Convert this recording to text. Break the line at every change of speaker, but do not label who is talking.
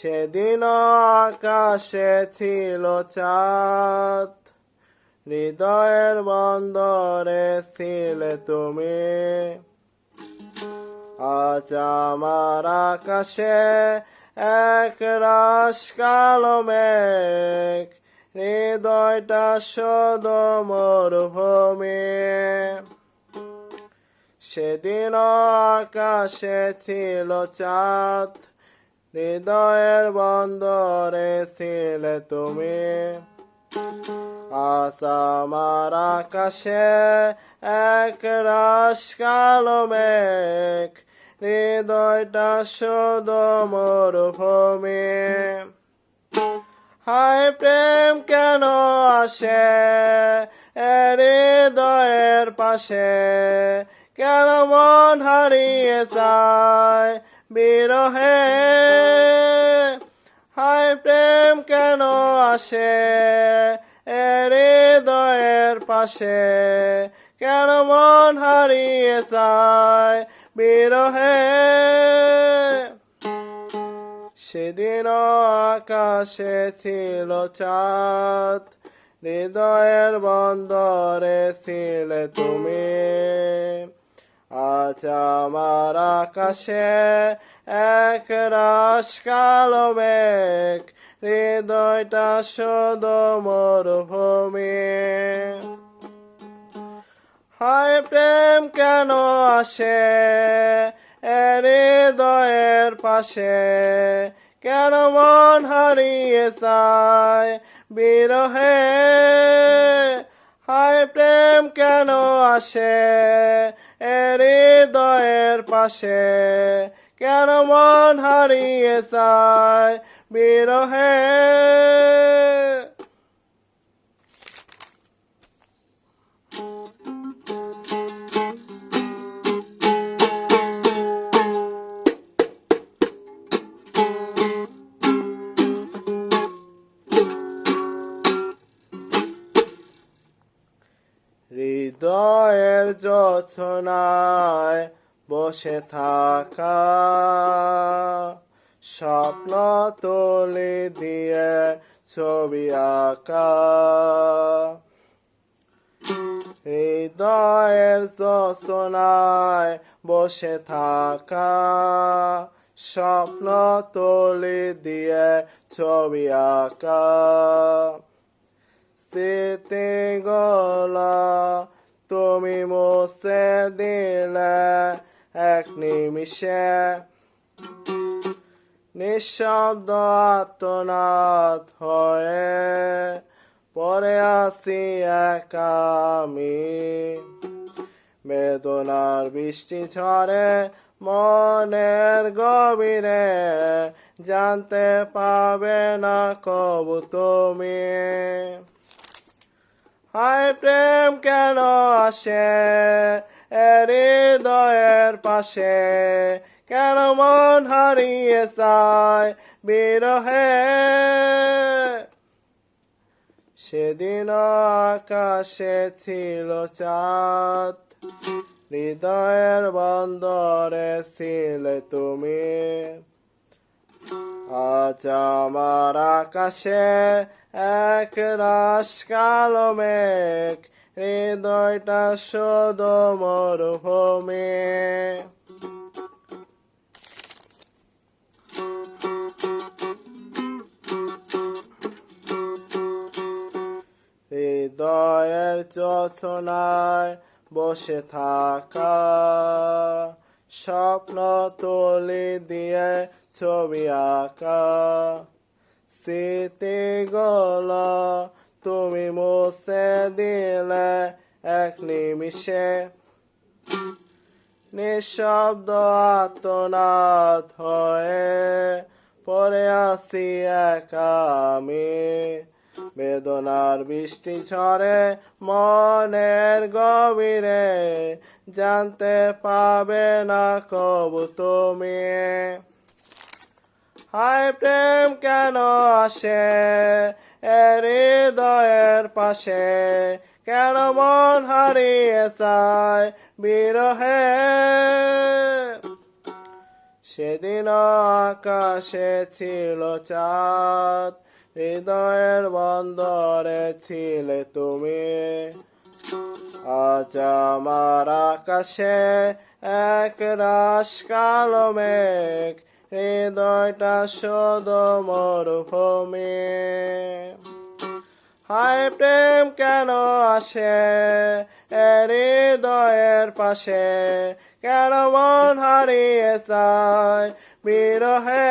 সেদিন আকাশে ছিল চাঁদ, হৃদয়ের বন্দরে ছিলে তুমি। আজ আমার আকাশে এক রাশ কালো মেঘ, হৃদয়টা শুধু মরুভূমি। সেদিন আকাশে ছিল চাঁদ, হৃদয়ের বন্দরে ছিলে তুমি। আজ আমার আকাশে এক রাশ কালো মেঘ, হৃদয়টা শুধু মরুভূমি। হায় প্রেম কেন আসে হৃদয়ের পাশে, কেন মন হারিয়ে যায় বিরহে। হায় প্রেম কেন আসে হৃদয়ের পাশে, কেন মন হারিয়ে যায় বিরহে। সেদিন আকাশে ছিল চাঁদ, হৃদয়ের বন্দরে ছিলে তুমি। আজ আমার আকাশে এক রাশ কালো মেঘ, হৃদয়টা শুধু মরুভূমি। হায় প্রেম কেন আসে হৃদয়ের পাশে, কেন মন হারিয়ে যায় বিরহে। হায় প্রেম কেন আসে হৃদয়ের পাশে, কেন মন হারিয়ে যায় বিরহে। হৃদয়ের যোছনায় বসে থাকা, স্বপ্ন তুলি দিয়ে ছবি আঁকা। হৃদয়ের যোছনায় বসে থাকা, স্বপ্ন তুলি দিয়ে ছবি আঁকা। স্মৃতিগুলো তুমি মুছে দিলে এক নিমিষে, নিঃশব্দ আর্তনাদ হয়ে পড়ে আছি একা আমি। বেদনার বৃষ্টি ঝরে মনের গভীরে, জানতে পাবে না কবু তুমি। হায় প্রেম কেন আসে হৃদয়ের পাশে, কেন মন হারিয়ে যায় বিরহে। সেদিন আকাশে ছিল চাঁদ, হৃদয়ের বন্দরে ছিলে তুমি। আজ আমার আকাশে এক রাশ কালো মেঘ, হৃদয়টা শুধু মরুভূমি। হৃদয়ের যোছনায় বসে থাকা, স্বপ্ন তুলি দিয়ে ছবি আঁকা। স্মৃতিগুলো তুমি মুছে দিলে এক নিমিষে, নিঃশব্দ আর্তনাদ হয়ে পড়ে আছি একা আমি। বেদনার বৃষ্টি ঝরে মনের গভীরে, জানতে পাবে না কবু তুমি। হায় প্রেম কেন আসে হৃদয়ের পাশে, কেন মন হারিয়ে যায় বিরহে। সেদিন আকাশে ছিল চাঁদ, হৃদয়ের বন্দরে ছিলে তুমি। আজ আমার আকাশে এক রাশ কালো মেঘ, হৃদয়টা শুধু মরুভূমি। হায় প্রেম কেন আসে এ হৃদয়ের পাশে, কেন মন হারিয়ে যায় বিরহে।